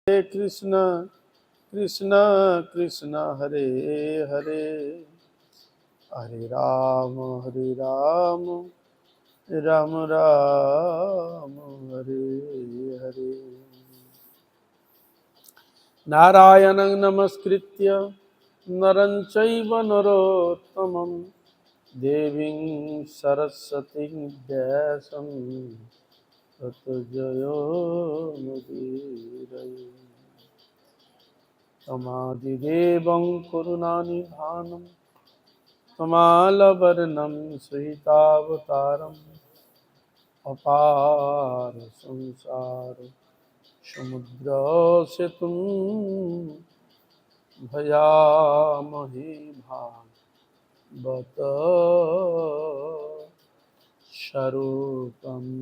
हरे कृष्ण कृष्ण कृष्ण हरे हरे हरे राम राम राम हरे हरे। नारायणं नमस्कृत्य नरं चैव नरोत्तमं देवीं सरस्वतीं व्यासं ततो जयो मुदीरये। तमादिदेवं करुणानिधानं तमालवर्णं श्वेतावतारम् अपार संसार समुद्रसेतुं भयामहे भागवत स्वरूपम्।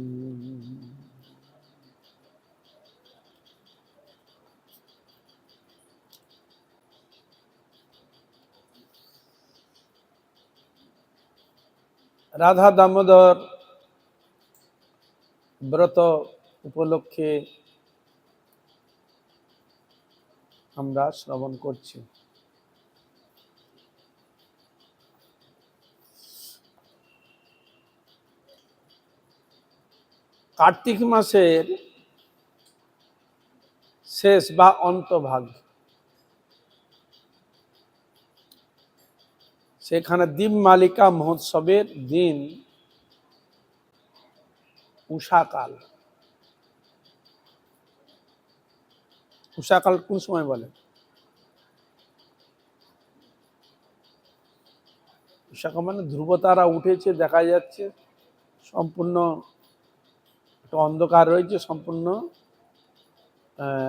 রাধা দামোদর ব্রত উপলক্ষে আমরা শ্রবণ করছি। কার্তিক মাসের শেষ বা অন্তভাগ, সেখানে দীপমালিকা মহোৎসবের দিন উষাকাল। উষাকাল কোন সময় বলে? উষাকাল মানে ধ্রুবতারা উঠেছে, দেখা যাচ্ছে সম্পূর্ণ একটা অন্ধকার রয়েছে, সম্পূর্ণ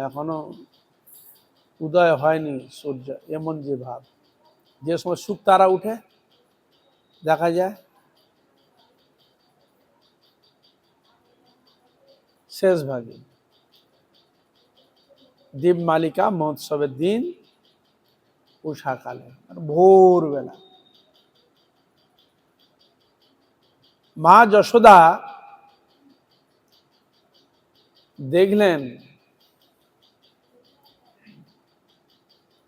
এখনো উদয় হয়নি সূর্য, এমন যে ভাব। যে সময় শুকতারা উঠে দেখা যায় শেষ ভাগে, দীপমালিকা মহোৎসবের দিন উষাকালে, ভোরবেলা। মা যশোদা দেখলেন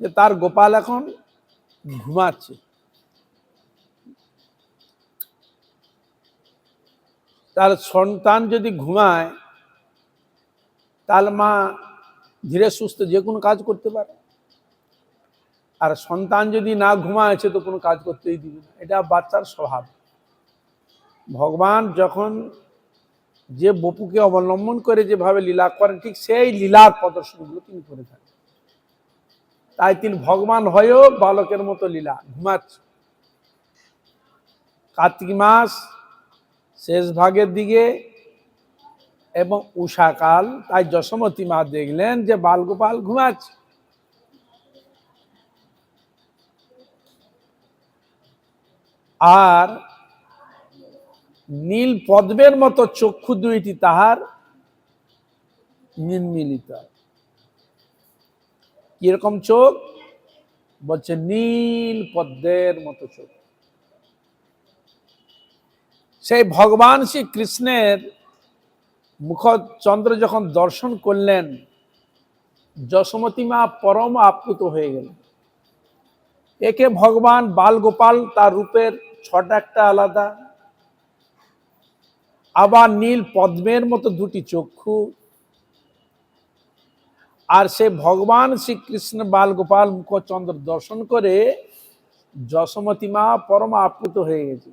যে তার গোপাল এখন ঘুমাচ্ছে। তার সন্তান যদি ঘুমায় তাহলে মা ধীরে সুস্থে যে কোনো কাজ করতে পারে, আর সন্তান যদি না ঘুমাচ্ছে তো কোনো কাজ করতেই দিবে না। এটা বাচ্চার স্বভাব। ভগবান যখন যে বপুকে অবলম্বন করে যেভাবে লীলা করেন, ঠিক সেই লীলার প্রদর্শনগুলো তিনি করে থাকেন। তাই তিনি ভগবান হয়েও বালকের মতো লীলা, ঘুমাচ্ছে। কার্তিক মাস শেষ ভাগের দিকে এবং উষাকাল, তাই যশোমতী মা দেখলেন যে বালগোপাল ঘুমাচ্ছে। আর নীল পদ্মের মতো চক্ষু দুইটি তাহার নির্মিলিত। কিরকম চোখ? বলছে নীল পদ্মের মতো চোখ। সেই ভগবান শ্রী কৃষ্ণের মুখচন্দ্র যখন দর্শন করলেন, যশোমতী মা পরম আপ্লুত হয়ে গেলেন। একে ভগবান বালগোপাল, তার রূপের ছটা একটা আলাদা, আবার নীল পদ্মের মতো দুটি চক্ষু, আর সে ভগবান শ্রীকৃষ্ণ বালগোপাল মুখচন্দ্র দর্শন করে যশোমতী মা পরম আপ্লুত হয়ে গেছে।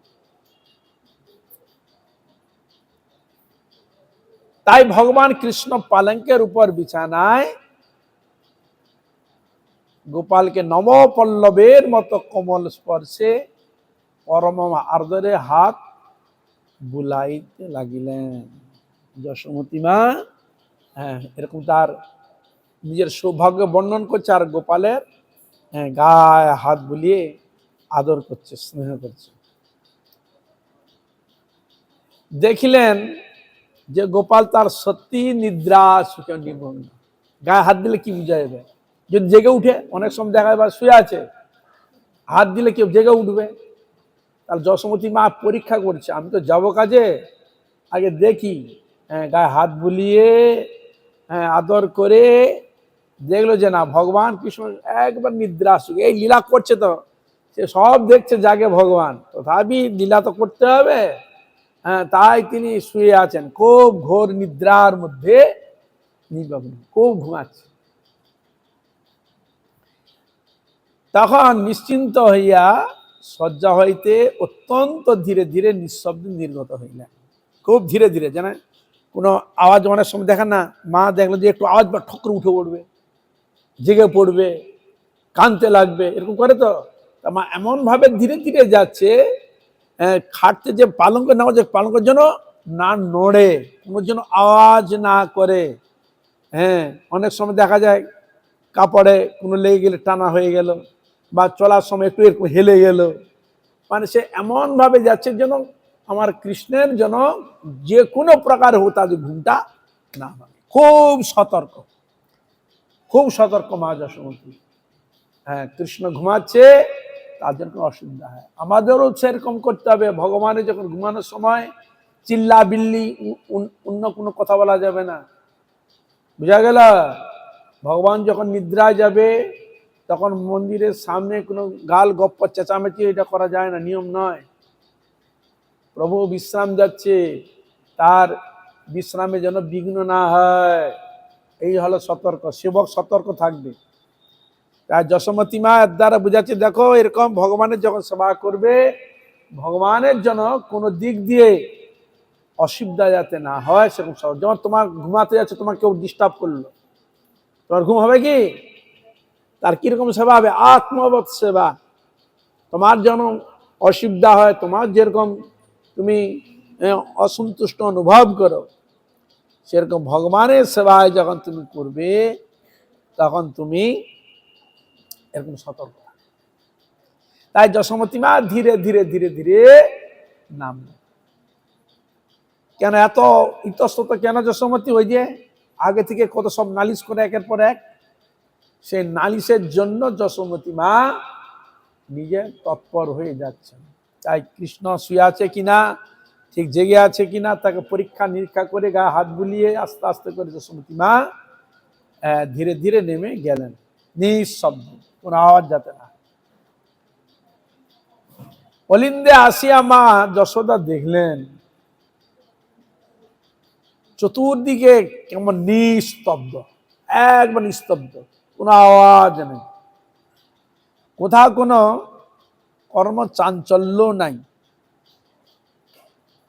তাই ভগবান কৃষ্ণ পালঙ্কের উপর বিছানায় গোপালকে নবপল্লবের মতো কোমল স্পর্শে পরম আদরে হাত বুলাইতে লাগিলেন। যশোমতী মা এরকম তার নিজের সৌভাগ্য বর্ণন করছে, আর গোপালের গায়ে হাত বুলিয়ে আদর করছে, স্নেহ করছে। দেখিলেন যে গোপাল তার সত্যি নিদ্রা সুখে নিমগ্ন। গায়ে হাত দিলে কি বুঝা যাবে? যদি জেগে উঠে, অনেক সময় দেখা যাবে শুয়ে আছে, হাত দিলে কেউ জেগে উঠবে। তার যশোমতী মা পরীক্ষা করছে, আমি তো যাবো কাজে, আগে দেখি গায়ে হাত বুলিয়ে আদর করে দেখলো যে না ভগবান কৃষ্ণ একবার নিদ্রা আসুক, এই লীলা করছে তো, সে সব দেখছে জাগে ভগবান, তথাপি লীলা তো করতে হবে। হ্যাঁ, তাই তিনি শুয়ে আছেন খুব ঘোর নিদ্রার মধ্যে নিমগ্ন, খুব ঘুমাচ্ছে। তখন নিশ্চিন্ত হইয়া শয্যা হইতে অত্যন্ত ধীরে ধীরে নিঃশব্দে নির্গত হইলেন, খুব ধীরে ধীরে, যেন কোনো আওয়াজ অনেক সময় দেখেন না, মা দেখলো যে একটু আওয়াজ বা ঠক্কর উঠে পড়বে, জেগে পড়বে, কাঁদতে লাগবে, এরকম করে তো। মা এমন ভাবে ধীরে ধীরে যাচ্ছে, খাটতে যে পালঙ্ক নেওয়া, যে পালঙ্কের জন্য না নড়ে, কোনো যেন আওয়াজ না করে। হ্যাঁ, অনেক সময় দেখা যায় কাপড়ে কোনো লেগে গেলে টানা হয়ে গেল, বা চলার সময় একটু একটু হেলে গেল, মানে সে এমন ভাবে যাচ্ছে যেন আমার কৃষ্ণের যেন যে কোনো প্রকার হোক তাদের ঘুমটা না হয়। খুব সতর্ক, খুব সতর্ক মা যশোমতী। হ্যাঁ, কৃষ্ণ ঘুমাচ্ছে, তার জন্য কোনো অসুবিধা হয়। আমাদেরও সেরকম করতে হবে। ভগবানের যখন ঘুমানোর সময় চিল্লা বিল্লি অন্য কোনো কথা বলা যাবে না, বুঝা গেল? ভগবান যখন নিদ্রায় যাবে তখন মন্দিরের সামনে কোনো গাল গপ্প চেঁচামেচি এটা করা যায় না, নিয়ম নয়। প্রভু বিশ্রাম যাচ্ছে, তার বিশ্রামে যেন বিঘ্ন না হয়, এই হলো সতর্ক। সেবক সতর্ক থাকবে। তাই যশোমতী মা এর দ্বারা বুঝাচ্ছে, দেখো এরকম ভগবানের যখন সেবা করবে, ভগবানের জন্য কোনো দিক দিয়ে অসুবিধা যাতে না হয় সেরকম সব। যেমন তোমার ঘুমাতে যাচ্ছে, তোমার কেউ ডিস্টার্ব করলো, তোমার ঘুম হবে কি? তার কিরকম সেবা হবে? আত্মবৎ সেবা। তোমার যেন অসুবিধা হয়, তোমার যেরকম তুমি অসন্তুষ্ট অনুভব করো, সেরকম ভগবানের সেবায় যখন তুমি করবে তখন তুমি এরকম সতর্ক। তাই যশোমতী মা ধীরে ধীরে ধীরে ধীরে নামল। কেন এত ইতস্তত কেন যশোমতী? ওই যে আগে থেকে কত সব নালিশ করে একের পর এক, সেই নালিশের জন্য যশোমতী মা নিজে তৎপর হয়ে যাচ্ছেন। তাই কৃষ্ণ শুয়ে আছে কিনা, ঠিক জেগে আছে কিনা, তাকে পরীক্ষা নিরীক্ষা করে গায়ে হাত বুলিয়ে আস্তে আস্তে করে যশোমতী মা ধীরে ধীরে নেমে গেলেন, নিঃশব্দ, কোনো আওয়াজ যাতে না। অলিন্দে আসিয়া মা যশোদা দেখলেন চতুর্দিকে কেমন নিস্তব্ধ, একবার নিস্তব্ধ, কোনো আওয়াজ নেই, কোথাও কোনো কর্মচাঞ্চল্য নাই।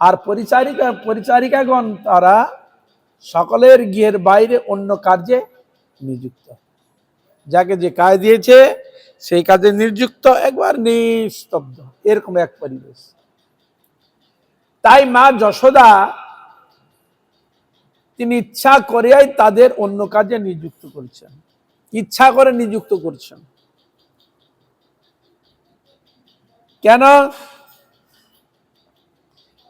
আর পরিচারিকাগণ তারা সকলের গৃহের বাইরে অন্য কার্যে নিযুক্ত, যাকে যে কাজ দিয়েছে সেই কাজে নিযুক্ত, একবার নিস্তব্ধ, এরকম এক পরিবেশ। তাই মা যশোদা তিনি ইচ্ছা করেই তাদের অন্য কাজে নিযুক্ত করছেন, ইচ্ছা করে নিযুক্ত করছেন। কেন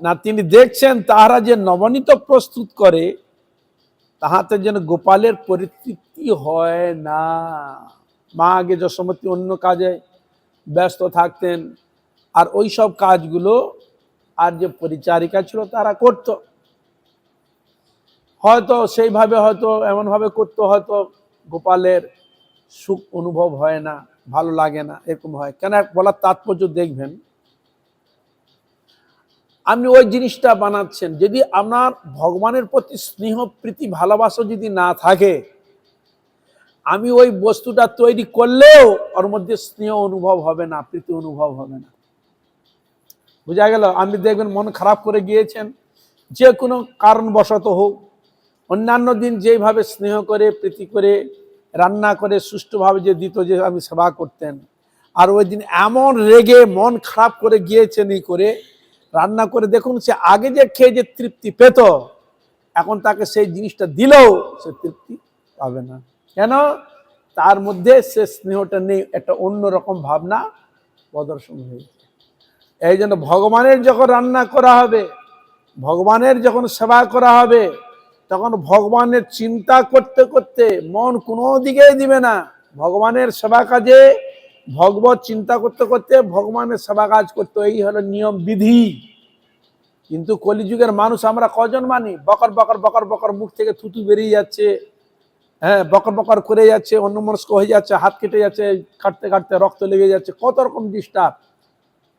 না? তিনি দেখছেন তাহারা যে নবনীত প্রস্তুত করে, তাহাতে যেন গোপালের পরিতৃপ্তি হয় না। মা আগে যশোমতী অন্য কাজে ব্যস্ত থাকতেন, আর ওই সব কাজগুলো আর যে পরিচারিকা ছিল তারা করত, হয়তো সেইভাবে, হয়তো এমনভাবে করতো, হয়তো গোপালের সুখ অনুভব হয় না, ভালো লাগে না, এরকম হয়। কেন বলার তাৎপর্য দেখবেন, আপনি ওই জিনিসটা বানাচ্ছেন, যদি আপনার ভগবানের প্রতি স্নেহ প্রীতি ভালোবাসা যদি না থাকে, আমি ওই বস্তুটা তৈরি করলেও ওর মধ্যে স্নেহ অনুভব হবে না, প্রীতি অনুভব হবে না। বুঝা গেল? আপনি দেখবেন মন খারাপ করে গিয়েছেন, যে কোনো কারণবশত হোক, অন্যান্য দিন যেভাবে স্নেহ করে প্রীতি করে রান্না করে সুষ্ঠুভাবে যে দিত, যে আমি সেবা করতেন, আর ওই দিন এমন রেগে মন খারাপ করে গিয়েছেন, এই করে রান্না করে দেখুন, সে আগে যে খেয়ে যে তৃপ্তি পেত, এখন তাকে সেই জিনিসটা দিলেও সে তৃপ্তি পাবে না। কেন? তার মধ্যে সে স্নেহটা নেই, একটা অন্যরকম ভাবনা প্রদর্শন হয়েছে। এই জন্য ভগবানের যখন রান্না করা হবে, ভগবানের যখন সেবা করা হবে, তখন ভগবানের চিন্তা করতে করতে মন কোনো দিকেই দিবে না। ভগবানের সেবা কাজে ভগবত চিন্তা করতে করতে ভগবানের সেবা কাজ করতে, এই হলো নিয়ম বিধি। কিন্তু কলিযুগের মানুষ আমরা কজন মানি? বকর বকর বকর বকর, মুখ থেকে থুতু বেরিয়ে যাচ্ছে, হ্যাঁ, বকর বকর করে যাচ্ছে, অন্যমনস্ক হয়ে যাচ্ছে, হাত কেটে যাচ্ছে, কাটতে কাটতে রক্ত লেগে যাচ্ছে, কত রকম ডিস্টার্ব।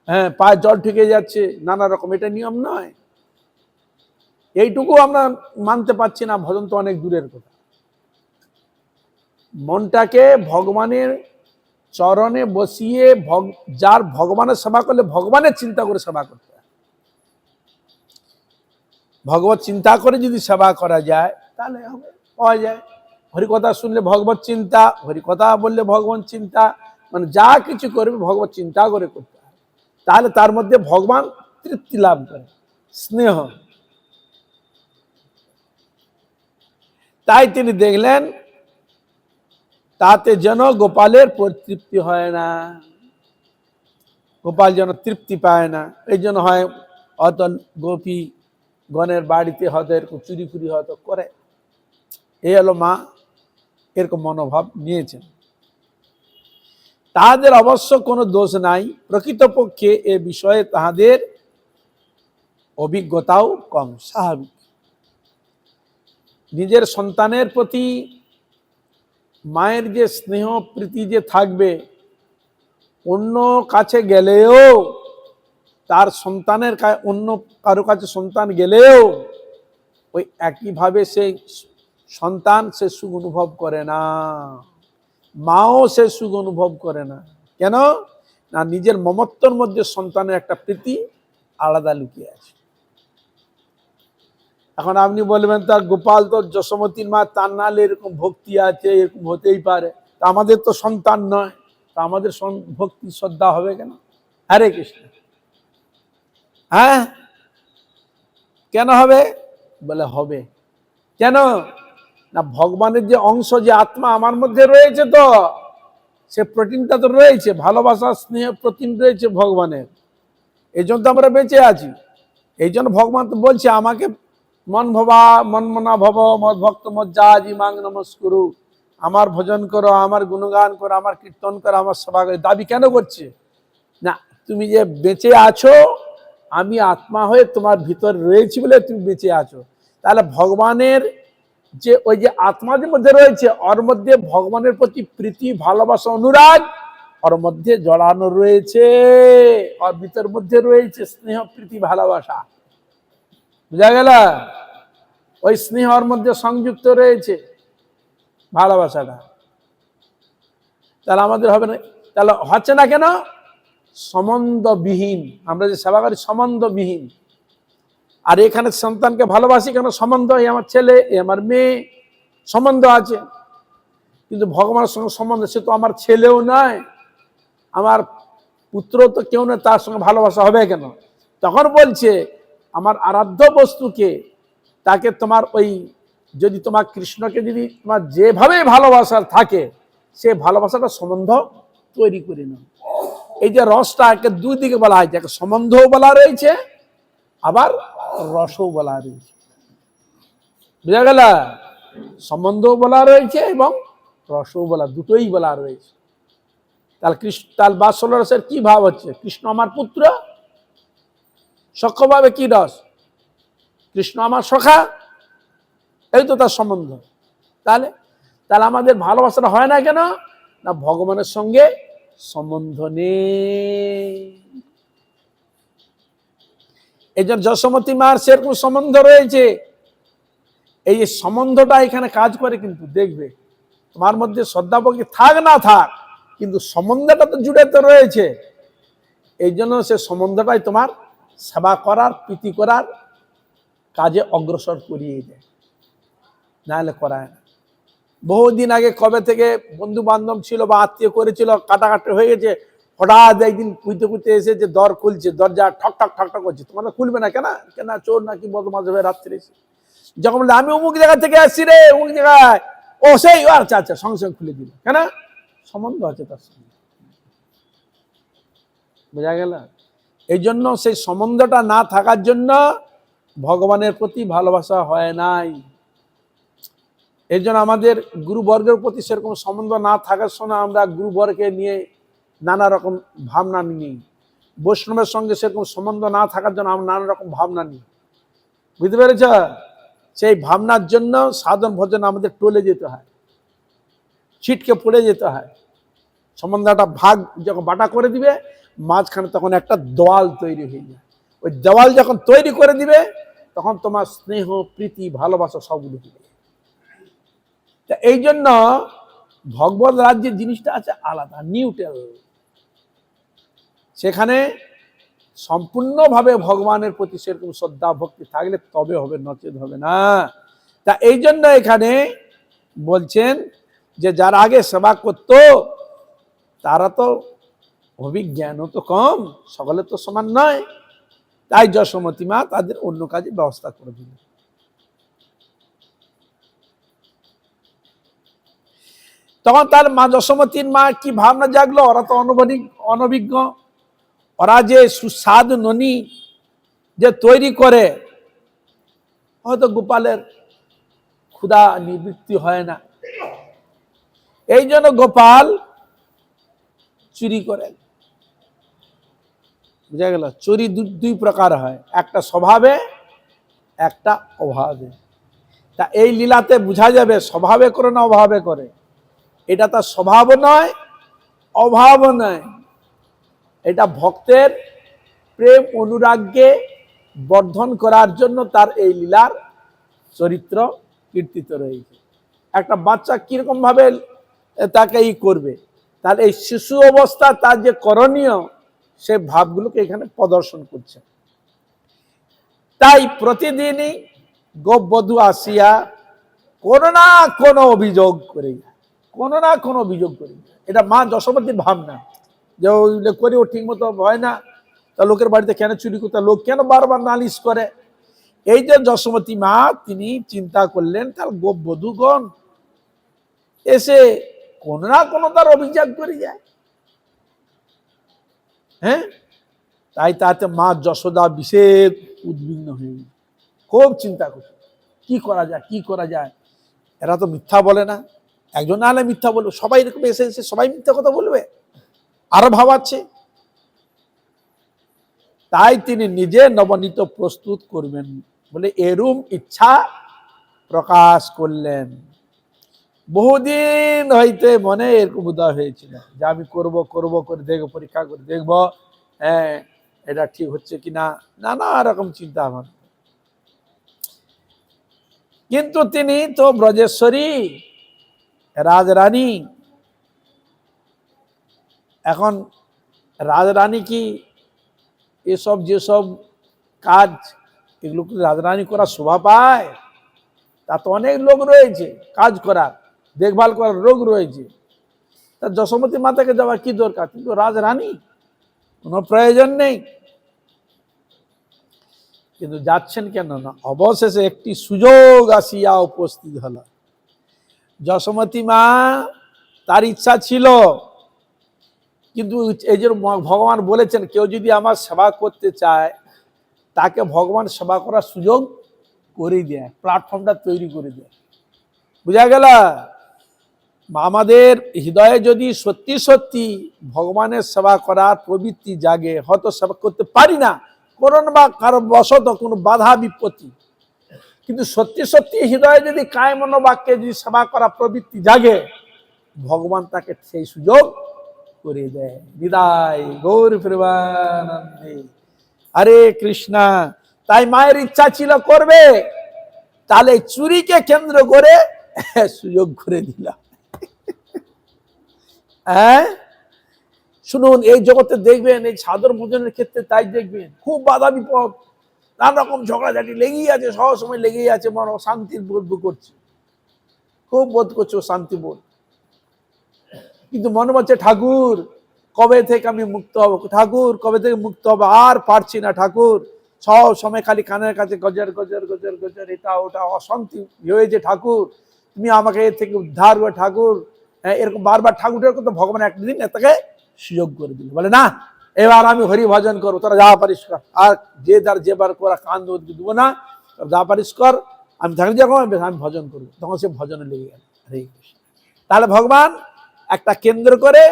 হ্যাঁ, পায়ে জল ঢুকে যাচ্ছে, নানা রকম। এটা নিয়ম নয়। এইটুকু আমরা মানতে পারছি না, ভজন তো অনেক দূরের কথা। মনটাকে ভগবানের চরণে বসিয়ে যার ভগবানের সেবা করলে ভগবানের চিন্তা করে সেবা করতে হয়। ভগবত চিন্তা করে যদি সেবা করা যায় তাহলে হবে, পাওয়া যায়। হরিকথা শুনলে ভগবত চিন্তা, হরিকথা বললে ভগবান চিন্তা, মানে যা কিছু করবে ভগবত চিন্তা করে করতে হয়। তাহলে তার মধ্যে ভগবান তৃপ্তি লাভ করে, স্নেহ। তাই তিনি দেখলেন তাতে যেন গোপালের পরিতৃপ্তি হয় না, গোপাল যেন তৃপ্তি পায় না। এই জন্য হয় অত গোপী গণের বাড়িতে হয়তো এরকম চুরি ফুরি হয়তো করে। এই হলো মা এরকম মনোভাব নিয়েছেন। তাহাদের অবশ্য কোনো দোষ নাই, প্রকৃতপক্ষে এ বিষয়ে তাহাদের অভিজ্ঞতাও কম, স্বাভাবিক। নিজের সন্তানের প্রতি মায়ের যে স্নেহ প্রীতি যে থাকবে, অন্য কাছে গেলেও তার সন্তানের অন্য কারো কাছে সন্তান গেলেও ওই একইভাবে সেই সন্তান সে সুখ অনুভব করে না, মাও সে সুখ অনুভব করে না। কেন না? নিজের মমত্বর মধ্যে সন্তানের একটা প্রীতি আলাদা লুকিয়ে আছে। এখন আপনি বলবেন তার গোপাল তো যশোমতীর মা, তার নালে এরকম ভক্তি আছে, এরকম হতেই পারে, তা আমাদের তো সন্তান নয়, তা আমাদের ভক্তি শ্রদ্ধা হবে কেন? হরে কৃষ্ণ। হ্যাঁ, কেন হবে? বলে হবে। কেন না? ভগবানের যে অংশ, যে আত্মা আমার মধ্যে রয়েছে, তো সে প্রোটিনটা তো রয়েছে, ভালোবাসা স্নেহ প্রোটিন রয়েছে ভগবানের। এই জন্য তো আমরা বেঁচে আছি। এই জন্য ভগবান তো বলছে আমাকে মন ভবা মন মনা ভব মদ ভক্ত মজ্জাজি মাং নমস্কুরু, আমার ভজন করো, আমার গুণগান করো, আমার কীর্তন করো, আমার সেবা করো। দাবি কেন করছে? না, তুমি যে বেঁচে আছো, আমি আত্মা হয়ে তোমার ভিতর রয়েছি বলে তুমি বেঁচে আছো। তাহলে ভগবানের যে ওই যে আত্মাদের মধ্যে রয়েছে, ওর মধ্যে ভগবানের প্রতি প্রীতি ভালোবাসা অনুরাগ ওর মধ্যে জড়ানো রয়েছে, ওর ভিতর মধ্যে রয়েছে স্নেহ প্রীতি ভালোবাসা। বুঝা গেল? ওই স্নেহ ওর মধ্যে সংযুক্ত রয়েছে, ভালোবাসাটা। তাহলে আমাদের হবে না। তাহলে হচ্ছে না কেন? সম্বন্ধবিহীন। আমরা যে সেবা করি সম্বন্ধবিহীন। আর এখানে সন্তানকে ভালোবাসি কেন? সম্বন্ধ, এই আমার ছেলে, এ আমার মেয়ে, সম্বন্ধ আছে। কিন্তু ভগবানের সঙ্গে সম্বন্ধ, সে তো আমার ছেলেও নয়, আমার পুত্র তো কেউ নয়, তার সঙ্গে ভালোবাসা হবে কেন? তখন বলছে আমার আরাধ্য বস্তুকে, তাকে তোমার ওই, যদি তোমার কৃষ্ণকে যদি তোমার যেভাবে ভালোবাসার থাকে, সে ভালোবাসাটা সম্বন্ধ তৈরি করে নাও। এই যে রসটা একে দুই দিকে বলা হয়েছে, একে সম্বন্ধও বলা রয়েছে, আবার রসও বলা রয়েছে। বুঝা গেল? সম্বন্ধও বলা রয়েছে এবং রসও বলা, দুটোই বলা রয়েছে। তাহলে তাহলে বাৎসল্য রসের কি ভাব হচ্ছে? কৃষ্ণ আমার পুত্র, সখ্যভাবে কি রস? কৃষ্ণ আমার সখা, এই তো তার সম্বন্ধ। তাহলে তাহলে আমাদের ভালোবাসাটা হয় না কেন? না, ভগবানের সঙ্গে সম্বন্ধ নেই। এই জন্য যশোমতী মার সেরকম সম্বন্ধ রয়েছে। এই যে সম্বন্ধটা এখানে কাজ করে, কিন্তু দেখবে তোমার মধ্যে শ্রদ্ধা ভক্তি থাক না থাক, কিন্তু সম্বন্ধটা তো জুড়ে তো রয়েছে। এই জন্য সে সম্বন্ধটাই তোমার সেবা করার, প্রীতি করার কাজে অগ্রসর করিয়ে দেয়, নাহলে করায় না। বহুদিন আগে কবে থেকে বন্ধু বান্ধব ছিল বা আত্মীয় করেছিল, কাটাকাটি হয়ে গেছে, হঠাৎ একদিন কুইতে কুইতে এসে যে দর খুলছে, দরজা ঠক ঠক ঠক ঠক করছে, তোমার খুলবে না কেন? কেন চোর নাকি বদমাশ হবে রাত্রে এসে? যখন বললে আমি অমুক জায়গা থেকে আসছি রে, অমুক জায়গায়, ও সেই আচ্ছা আচ্ছা, সঙ্গে সঙ্গে খুলে দিল। কেন? সম্বন্ধ আছে তার সঙ্গে। বোঝা গেল? এই জন্য সেই সম্বন্ধটা না থাকার জন্য ভগবানের প্রতি ভালোবাসা হয় নাই। এই জন্য আমাদের গুরুবর্গের প্রতি সেরকম সম্বন্ধ না থাকার সময় আমরা গুরুবর্গকে নিয়ে নানা রকম ভাবনা নিই। বৈষ্ণবের সঙ্গে সেরকম সম্বন্ধ না থাকার জন্য আমরা নানা রকম ভাবনা নিই। বুঝতে পেরেছ? সেই ভাবনার জন্য সাধন ভজন আমাদের টলে যেতে হয়। ছিটকে পড়ে যেতে হয়। সমন্দাটা ভাগ যখন বাটা করে দিবে, মাঝখানে তখন একটা দেওয়াল তৈরি হয়ে যায়। ওই দেওয়াল যখন তৈরি করে দিবে, তখন তোমার স্নেহ, প্রীতি, ভালোবাসা সবগুলো দিবে। তা এই জন্য ভগবত রাজ্যের জিনিসটা আছে আলাদা, নিউট্রাল। সেখানে সম্পূর্ণভাবে ভগবানের প্রতি সেরকম শ্রদ্ধা ভক্তি থাকলে তবে হবে, নচেত হবে না। তা এই জন্য এখানে বলছেন যে যারা আগে সেবা করত তারা তো অভিজ্ঞানও তো কম, সকলে তো সমান নয়। তাই যশোমতী মা তাদের অন্য কাজে ব্যবস্থা করে দিল। তখন তার মা যশোমতীর মা কি ভাবনা জাগলো, ওরা তো অনভিজ্ঞ, ওরা যে সুস্বাদু ননি যে তৈরি করে, হয়তো গোপালের ক্ষুধা নিবৃত্তি হয় না, এই জন্য গোপাল চুরি করে। বুঝা গেল? চুরি দুই প্রকার হয়, একটা স্বভাবে, একটা অভাবে। তা এই লীলাতে বোঝা যাবে স্বভাবে করে না অভাবে করে। এটা তার স্বভাব নয়, অভাব নয়, এটা ভক্তের প্রেম অনুরাগকে বর্ধন করার জন্য তার এই লীলার চরিত্র কীর্তিত রয়েছে। একটা বাচ্চা কিরকম ভাবে তাকে করবে, তার এই শিশু অবস্থা তার যে করণীয় সে ভাবগুলোকে এখানে প্রদর্শন করছে। তাই প্রতিদিনই গোপবধূ আসিয়া কোনো না কোনো অভিযোগ করে যায়, কোনো না কোনো অভিযোগ করে যায়। এটা মা যশোমতীর ভাবনা যে ওইগুলো করি, ও ঠিক মতো হয় না, তা লোকের বাড়িতে কেন চুরি করতে, লোক কেন বারবার নালিশ করে। এই যে যশোমতী মা তিনি চিন্তা করলেন তার গোপবধূগণ এসে কোনো না কোনো তার অভিযোগ করে যায়। হ্যাঁ, তাই তাতে মা যশোদা বিশেষ উদ্বিগ্ন হয়ে খুব চিন্তা করছে, কি করা যায়, কি করা যায়। এরা তো মিথ্যা বলে না, একজন না হলে মিথ্যা বলবে, সবাই এরকম এসে এসে সবাই মিথ্যা কথা বলবে, আরো ভাবাচ্ছে। তাই তিনি নিজে নবনীত প্রস্তুত করবেন বলে এরূপ ইচ্ছা প্রকাশ করলেন। বহুদিন হইতে মনে এরকম উদয় হয়েছিল যে আমি করব করব করে দেখবো, পরীক্ষা করে দেখবো, হ্যাঁ এটা ঠিক হচ্ছে কিনা, নানা রকম চিন্তা ভাবনা। কিন্তু তিনি তো ব্রজেশ্বরী রাজরানী, এখন রাজরানী কি এসব যেসব কাজ এগুলো কি রাজরানী করা শোভা পায়? তা তো অনেক লোক রয়েছে কাজ করার, দেখভাল করার লোক রয়েছে। তা যশোমতী মাতাকে যাওয়ার কি দরকার? কিন্তু রাজরানী, কোনো প্রয়োজন নেই। কিন্তু যাচ্ছেন কেন না, অবশেষে একটি সুযোগ আসিয়া উপস্থিত হল। যশোমতী মা তার ইচ্ছা ছিল, কিন্তু এই যে ভগবান বলেছেন কেউ যদি আমার সেবা করতে চায় তাকে ভগবান সেবা করার সুযোগ করে দেয়, প্ল্যাটফর্মটা তৈরি করে দেয়। বুঝা গেল? আমাদের হৃদয়ে যদি সত্যি সত্যি ভগবানের সেবা করার প্রবৃত্তি জাগে, হয়তো সেবা করতে পারি না কোনো বা কারো বশত কোনো বাধা বিপত্তি, কিন্তু সত্যি সত্যি হৃদয়ে যদি কায় মনোবাক্যে যদি সেবা করা প্রবৃত্তি জাগে, ভগবান তাকে সেই সুযোগ করে দেয়। বিদায় গৌর প্রেমানন্দে, হরে কৃষ্ণা। তাই মায়ের ইচ্ছা ছিল করবে, তাহলে চুরিকে কেন্দ্র করে সুযোগ করে দিলাম। হ্যাঁ, শুনুন, এই জগতে দেখবেন এই সাদর ভোজনের ক্ষেত্রে তাই দেখবেন খুব বাধা বিপদ, নানা রকম ঝগড়াঝাটি লেগেই আছে, সব সময় লেগেই আছে, মন অশান্তির বোধ করছে, খুব বোধ করছে শান্তি বোধ। কিন্তু মনে হচ্ছে ঠাকুর কবে থেকে আমি মুক্ত হব, ঠাকুর কবে থেকে মুক্ত হবো, আর পারছি না ঠাকুর, সব সময় খালি কানের কাছে গজর গজর গজর গজর, এটা ওটা অশান্তি হয়েছে, ঠাকুর তুমি আমাকে এর থেকে উদ্ধার করে ঠাকুর। এরকম বারবার ঠাকুরের কথা ভগবান একদিন এটাকে সুযোগ করে দিল, বলে না এবার আমি হরি ভজন করবো, তোরা যা পারিস কর, আর যে যার যেবার করা কান দেবো না, যা পারিস কর, আমি থাকলে যখন আমি ভজন করবো। তখন সে ভজনে লেগে গেল। হরে কৃষ্ণ। তাহলে ভগবান একটা কেন্দ্র করে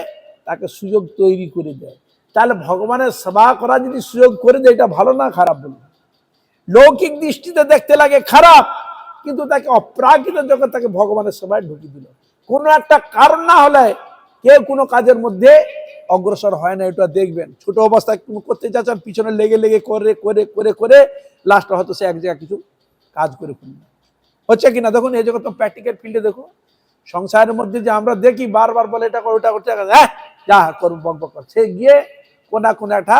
তাকে সুযোগ তৈরি করে দেয়। তাহলে ভগবানের সেবা করা যদি সুযোগ করে দেয়, এটা ভালো না খারাপ বলুন? লৌকিক দৃষ্টিতে দেখতে লাগে খারাপ, কিন্তু তাকে অপ্রাকৃত জগৎ তাকে ভগবানের সেবায় ঢুকিয়ে দিল। কোনো একটা কারণ না হলে কেউ কোনো কাজের মধ্যে অগ্রসর হয় না। এটা দেখবেন, ছোট অবস্থায় করতে যাচ্ছেন, পিছনে লেগে লেগে করে করে করে করে লাস্টে হয়তো সে এক জায়গায় কিছু কাজ করে ফেলবে। হচ্ছে কিনা দেখুন, এই জগৎ প্র্যাকটিক্যাল ফিল্ডে দেখুন, সংসারের মধ্যে যে আমরা দেখি বারবার বলে এটা কর ওটা করতে, হ্যাঁ যা করুন বক বক কর, সে গিয়ে কোনো একটা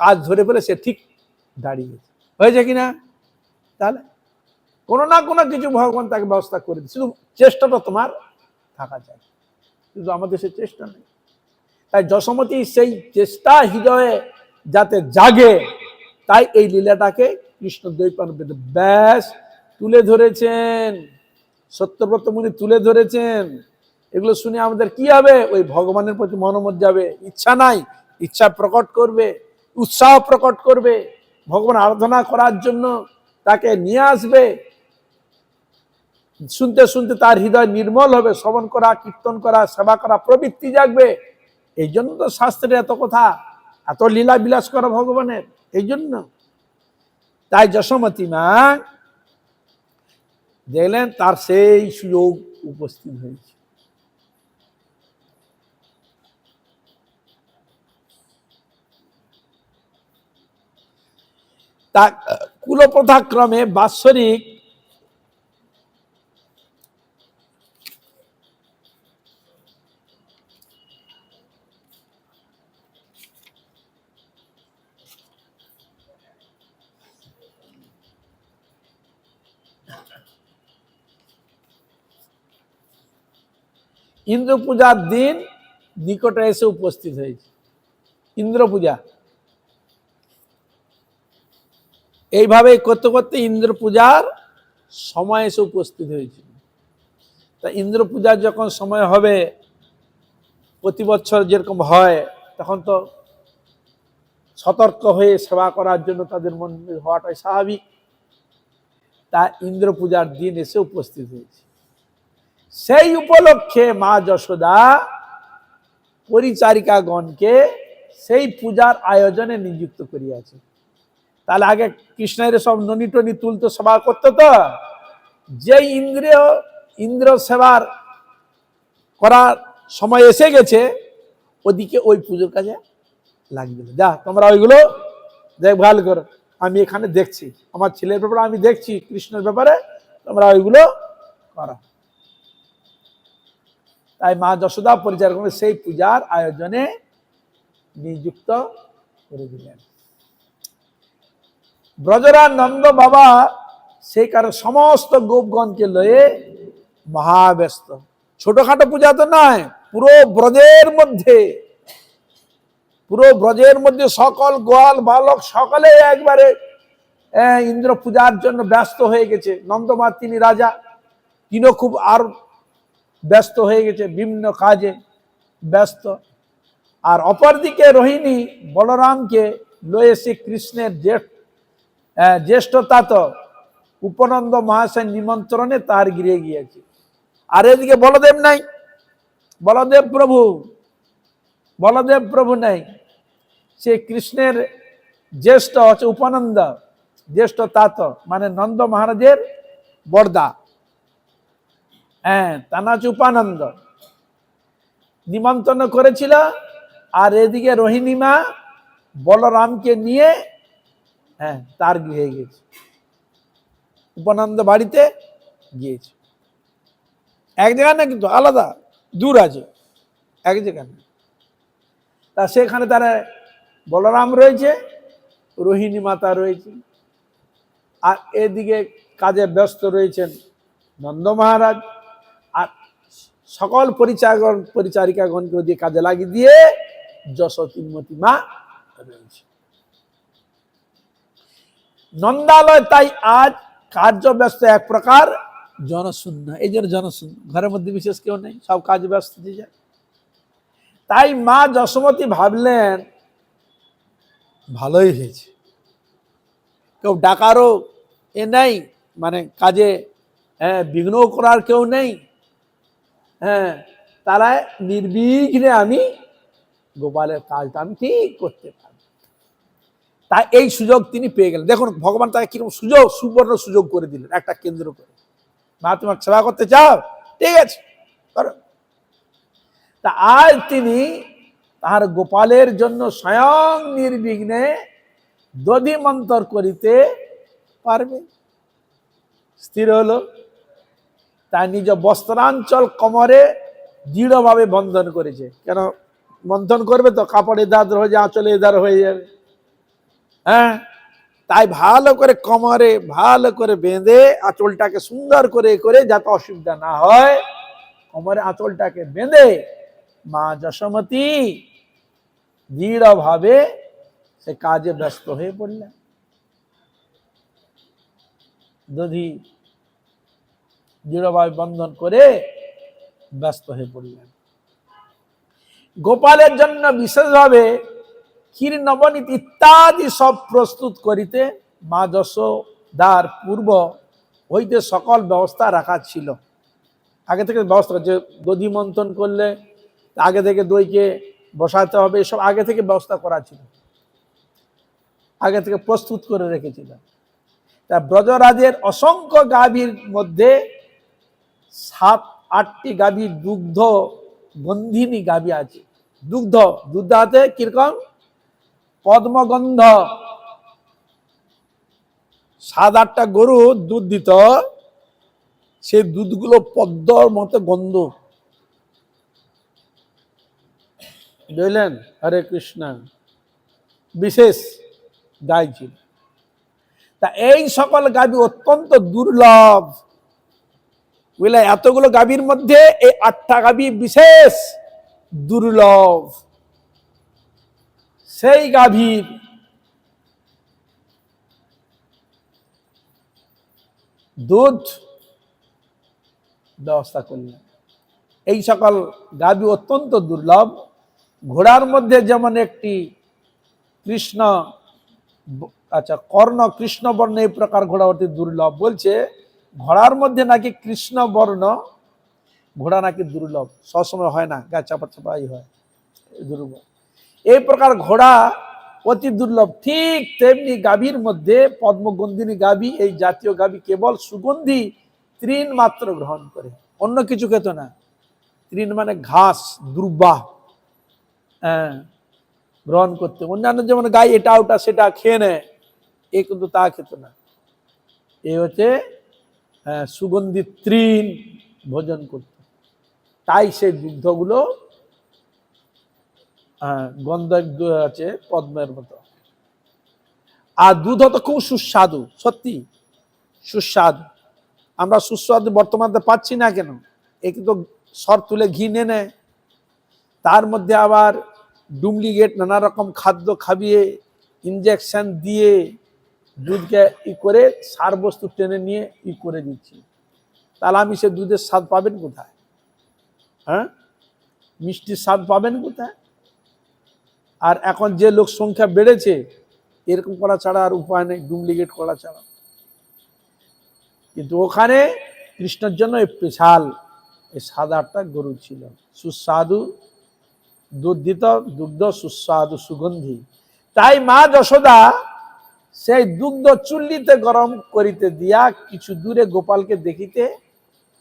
কাজ ধরে ফেলে সে ঠিক দাঁড়িয়ে গেছে। হয়েছে কিনা? তাহলে কোনো না কোনো কিছু ভগবান তাকে ব্যবস্থা করে দিচ্ছে, শুধু চেষ্টাটা তোমার থাকা যায়, কিন্তু আমাদের সে চেষ্টা নেই। তাই যশোমতী সেই চেষ্টা হৃদয়ে যাতে জাগে, তাই এই লীলাটাকে কৃষ্ণ দ্বৈপায়ন ব্যাস তুলে ধরেছেন, সত্যব্রত মুনি তুলে ধরেছেন। এগুলো শুনে আমাদের কি হবে? ওই ভগবানের প্রতি মনোমত যাবে, ইচ্ছা নাই, ইচ্ছা প্রকট করবে, উৎসাহ প্রকট করবে, ভগবান আরাধনা করার জন্য তাকে নিয়ে আসবে। শুনতে শুনতে তার হৃদয় নির্মল হবে, শ্রবণ করা, কীর্তন করা, সেবা করা প্রবৃত্তি জাগবে। এই জন্য তো শাস্ত্রে এত কথা, এত লীলা বিলাস করা ভগবানের, এই জন্য। তাই যশোমতী মা দেখলেন তার সেই সুযোগ উপস্থিত হয়েছে। তা কুলপ্রথাক্রমে বাৎসরিক ইন্দ্র পূজার দিন নিকটে এসে উপস্থিত হয়েছে। ইন্দ্র পূজা এইভাবে করতে করতে ইন্দ্র পূজার সময় এসে উপস্থিত হয়েছিল। তা ইন্দ্র পূজার যখন সময় হবে, প্রতি বছর যেরকম হয়, তখন তো সতর্ক হয়ে সেবা করার জন্য তাদের মন হওয়াটাই স্বাভাবিক। তা ইন্দ্র পূজার দিন এসে উপস্থিত হয়েছে। সেই উপলক্ষে মা যশোদা পরিচারিকাগণকে সেই পূজার আয়োজনে নিযুক্ত করিয়াছে। তাহলে আগে কৃষ্ণের সব ননি টনি তুলতো, সেবা করতো, তো যে ইন্দ্র সেবার করার সময় এসে গেছে, ওদিকে ওই পুজোর কাজে লাগবে। যা তোমরা ওইগুলো দেখভাল করো, আমি এখানে দেখছি, আমার ছেলের ব্যাপারে আমি দেখছি, কৃষ্ণের ব্যাপারে তোমরা ওইগুলো করো। তাই মা যশোদা পরিচালক সেই পূজার আয়োজনে নিযুক্ত করে দিলেন। ব্রজরাজ নন্দ বাবা সেই কারণে সমস্ত গোপগণকে লয়ে মহাব্যস্ত। ছোটখাটো পূজা তো নয়, পুরো ব্রজের মধ্যে সকল গোয়াল বালক সকলে একবারে ইন্দ্র পূজার জন্য ব্যস্ত হয়ে গেছে। নন্দমা তিনি রাজা, তিনিও খুব আর ব্যস্ত হয়ে গেছে, বিভিন্ন কাজে ব্যস্ত। আর অপরদিকে রোহিণী বলরামকে লয়ে শ্রী কৃষ্ণের জ্যেষ্ঠতা তো উপনন্দ মহাশয় নিমন্ত্রণে তার গৃহে গিয়েছে। আর এদিকে বলদেব নাই, বলদেব প্রভু নাই। সে কৃষ্ণের জ্যেষ্ঠ হচ্ছে উপনন্দ, জ্যেষ্ঠ তাত মানে নন্দ মহারাজের বড়দা, তা না হচ্ছে উপানন্দ, নিমন্ত্রণ করেছিল। আর এদিকে রোহিণী মা বলরামকে নিয়ে তার গৃহে গিয়েছে, উপানন্দ বাড়িতে গিয়েছে। এক জায়গায় না, কিন্তু আলাদা, দূর আছে, এক জায়গায় না। তা সেখানে তারা বলরাম রয়েছে, রোহিণী মাতা রয়েছে, আর এদিকে কাজে ব্যস্ত রয়েছেন নন্দ মহারাজ। আর সকল পরিচারিকাগণকে দিয়ে কাজে লাগিয়ে দিয়ে যশোমতী মা রয়েছে নন্দালয়। তাই আজ কার্য ব্যস্ত, এক প্রকার জনশূন্য। এই জন্য জনশূন্য, ঘরের মধ্যে বিশেষ কেউ নেই, সব কাজ ব্যস্ত দিয়ে যায়। তাই মা যশোমতী ভাবলেন ভালোই হয়েছে, কেউ ডাকারও নেই, মানে কাজে বিঘ্ন করার কেউ নেই, তারা নির্বিঘ্নে আমি গোপালের কাজটা আমি ঠিক করতে পারবো। তাই এই সুযোগ তিনি পেয়ে গেলেন। দেখুন ভগবান তাকে কিরকম সুবর্ণ সুযোগ করে দিলেন, একটা কেন্দ্র করে। মা তোমার সেবা করতে চাও, ঠিক আছে করো, তা আজ তিনি তাহার গোপালের জন্য স্বয়ং নির্বিঘ্নে দধি মন্তর করিতে পারবে। স্থির হলো, তাই নিজ বস্ত্রাঞ্চল কোমরে দৃঢ়ভাবে বন্ধন করেছে। কেন মন্থন করবে তো কাপড় এদার হয়ে যাবে, আঁচলে এদার হয়ে যাবে। হ্যাঁ, তাই ভালো করে কোমরে ভালো করে বেঁধে আঁচলটাকে সুন্দর করে করে যাতে অসুবিধা না হয়, কোমরে আঁচলটাকে বেঁধে মা যশোমতী দৃঢ়ভাবে সে কাজে ব্যস্ত হয়ে পড়লেন। দধি দৃঢ়ভাবে বন্ধন করে ব্যস্ত হয়ে পড়লেন। গোপালের জন্য বিশেষভাবে ক্ষীর নবনীত ইত্যাদি সব প্রস্তুত করিতে মা যশোদার পূর্ব হইতে সকল ব্যবস্থা রাখা ছিল। আগে থেকে ব্যবস্থা, যে দধি মন্থন করলে আগে থেকে দইকে বসাতে হবে, এসব আগে থেকে ব্যবস্থা করা ছিল, আগে থেকে প্রস্তুত করে রেখেছিল। তা ব্রজরাজের অসংখ্য গাভীর মধ্যে 7-8টি গাভীর দুগ্ধ গন্ধিনী গাভী আছে। দুধ হাতে কিরকম পদ্মগন্ধ। 7-8টা গরু দুধ দিত, সেই দুধগুলো পদ্মর মতো গন্ধ। বুঝলেন? হরে কৃষ্ণ, বিশেষ গাই ছিল। তা এই সকল গাভী অত্যন্ত দুর্লভ। বুঝলে, এতগুলো গাভীর মধ্যে এই 8টা গাভী বিশেষ দুর্লভ। সেই গাভীর দুধ ব্যবস্থা করলেন। এই সকল গাভী অত্যন্ত দুর্লভ। ঘোড়ার মধ্যে যেমন একটি কৃষ্ণ, আচ্ছা কর্ণ কৃষ্ণ বর্ণ, এই প্রকার ঘোড়া অতি দুর্লভ। বলছে ঘোড়ার মধ্যে নাকি কৃষ্ণ বর্ণ ঘোড়া নাকি দুর্লভ, সবসময় হয় না, গা চাপা চাপাই হয়, দুর্লভ। এই প্রকার ঘোড়া অতি দুর্লভ। ঠিক তেমনি গাভীর মধ্যে পদ্মগন্ধিনী গাভী, এই জাতীয় গাভী কেবল সুগন্ধি তৃণ মাত্র গ্রহণ করে, অন্য কিছু খেত না। তৃণ মানে ঘাস, দুর্বাহ গ্রহণ করতে। অন্যান্য যেমন গাই এটা ওটা সেটা খেয়ে নেয়, এ কিন্তু তা খেত না। এ হচ্ছে সুগন্ধি তৃণ ভোজন করত। তাই সেই দুগ্ধগুলো গন্ধ আছে পদ্মের মতো। আর দুধ হতো খুব সুস্বাদু, সত্যি সুস্বাদু। আমরা সুস্বাদু বর্তমানে পাচ্ছি না কেন? এ কিন্তু সর তুলে ঘি নিয়ে নেয়, তার মধ্যে আবার ডুপ্লিকেট নানা রকম খাদ্য খাবিয়ে ইনজেকশন দিয়ে দুধকে করে সার বস্তু টেনে নিয়ে করে দিচ্ছি। তাহলে আমি সে দুধের স্বাদ পাবেন কোথায়? হ্যাঁ, মিষ্টির স্বাদ পাবেন কোথায়? আর এখন যে লোক সংখ্যা বেড়েছে, এরকম করা ছাড়া আর উপায় নেই, ডুপ্লিকেট করা ছাড়া। কিন্তু ওখানে কৃষ্ণের জন্য স্পেশাল এই 7-8টা গরু ছিল, সুস্বাদু দুধ দিত, দুগ্ধ সুস্বাদু সুগন্ধি। তাই মা যশোদা সেই দুগ্ধ চুল্লিতে গরম করিতে দিয়া কিছু দূরে গোপালকে দেখিতে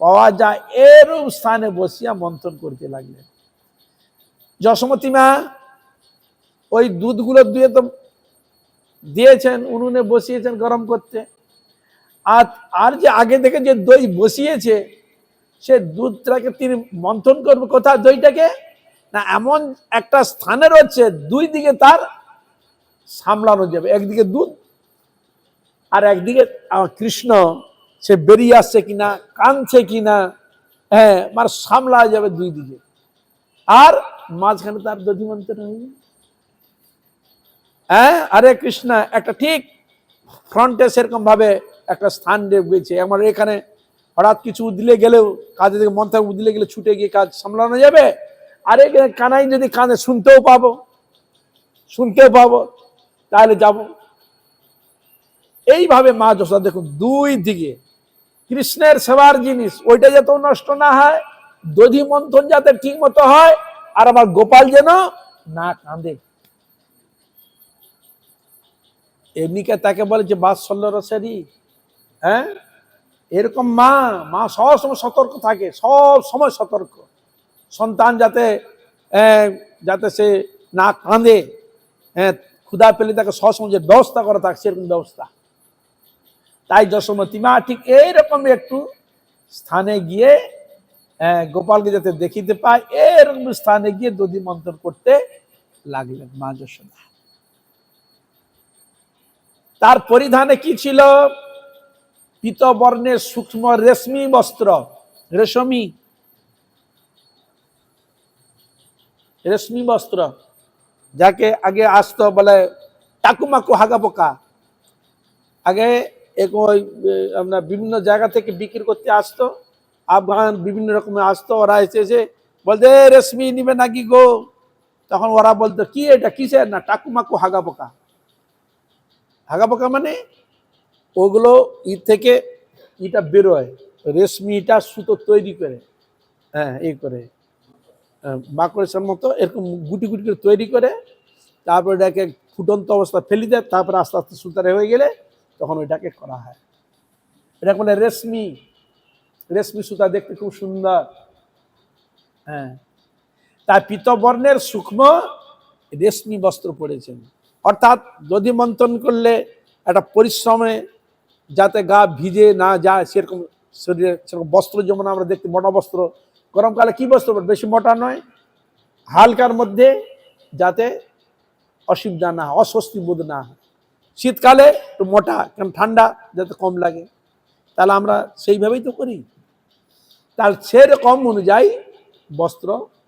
পাওয়া যায় এরূপ স্থানে বসিয়া মন্থন করতে লাগলেন। যশোমতী মা ওই দুধগুলো দিয়ে তো দিয়েছেন, উনুনে বসিয়েছেন গরম করতে। আর যে আগে থেকে যে দই বসিয়েছে, সে দুধটাকে তিনি মন্থন করবে কোথায়? দইটাকে না এমন একটা স্থানে রয়েছে, দুই দিকে তার সামলানো যাবে। একদিকে দুধ আর একদিকে কৃষ্ণ, সে বেরিয়ে আসছে কিনা, কাঁদছে কিনা, হ্যাঁ, মানে সামলা যাবে দুই দিকে। আর মাঝখানে তার দধি মন্থন হয়ে যাবে। হ্যাঁ, আরে কৃষ্ণ একটা ঠিক ফ্রন্টে সেরকম ভাবে একটা স্থান রয়েছে। আমার এখানে হঠাৎ কিছু উদলে গেলেও, কাজে থেকে মন থেকে উদলে গেলে ছুটে গিয়ে কাজ সামলানো যাবে। আর এখানে কানাই যদি কাঁদে শুনতেও পাবো, তাহলে যাব। এইভাবে মা যশোদা দেখুন দুই দিকে কৃষ্ণের সেবার জিনিস, ওইটা যাতে নষ্ট না হয়, দধি মন্থন যাতে ঠিক মতো হয়, আর আমার গোপাল যেন না কাঁদে। এমনিকে তাকে বলে যে বাৎসল্য রসেরই। হ্যাঁ, এরকম মা সব সময় সতর্ক থাকে, সব সময় সতর্ক। সন্তান যাতে যাতে সে না কাঁদে, ক্ষুধা পেলে তাকে সসংযের ব্যবস্থা করা থাকে, সেরকম ব্যবস্থা। তাই যশোমতী মা ঠিক এইরকম একটু স্থানে গিয়ে গোপালকে যাতে দেখিতে পায়, এরকম স্থানে গিয়ে দধি মন্থন করতে লাগলেন মা যশোদা। তার পরিধানে কি ছিল? পীতবর্ণের সূক্ষ্ম রেশমি বস্ত্র, রেশমি বস্ত্র, যাকে আগে আসতো বলে টাকুমাকু হাগা পোকা। আগে আমরা বিভিন্ন জায়গা থেকে বিক্রি করতে আসতো, আফগান বিভিন্ন রকমের আসতো, ওরা এসে বলতে রেশমি নিবে নাকি গো? তখন ওরা বলতো কি এটা কিসের? না টাকুমাকু হাগা পোকা। হাগা পোকা মানে ওগুলো থেকে ইটা বেরোয়, রেশমিটা সুতো তৈরি করে, এই করে মাকড়সার মতো এরকম গুটি গুটি করে তৈরি করে, তারপর এটাকে ফুটন্ত অবস্থা ফেলি দেয়, তারপরে আস্তে আস্তে সুতারে হয়ে গেলে তখন ওইটাকে করা হয়। এটা মানে রেশমি সুতা, দেখতে খুব সুন্দর। তাই পীতবর্ণের সূক্ষ্ম রেশমি বস্ত্র পরেছেন। অর্থাৎ দধি মন্থন করলে একটা পরিশ্রমে যাতে গা ভিজে না যায়, সেরকম শরীরে সেরকম বস্ত্র, যেমন আমরা দেখতে মোটা বস্ত্র, গরমকালে কি বস্ত্র, বেশি মোটা নয়, হালকার মধ্যে, যাতে অসুবিধা না হয়, অস্বস্তি বোধ না হয়। শীতকালে একটু মোটা, কারণ ঠান্ডা যাতে কম লাগে, তাহলে আমরা সেইভাবেই তো করি। তার সেরকম অনুযায়ী বস্ত্র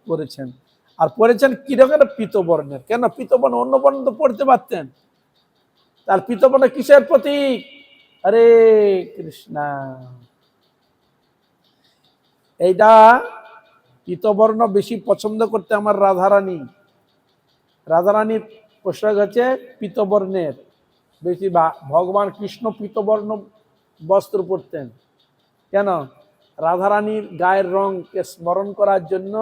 পরেছেন। আর পরেছেন কিরকম? পীতবর্ণের। কেন পীতবর্ণ? অন্য বর্ণ তো পড়তে পারতেন। তার পীতবর্ণ কিসের প্রতীক? হরে কৃষ্ণা। এইটা পীতবর্ণ বেশি পছন্দ করতে আমার রাধারানী। রাধারানীর পোশাক হচ্ছে পীতবর্ণের বেশি। ভগবান কৃষ্ণ পীতবর্ণ বস্ত্র পরতেন। কেন? রাধারানীর গায়ের রংকে স্মরণ করার জন্য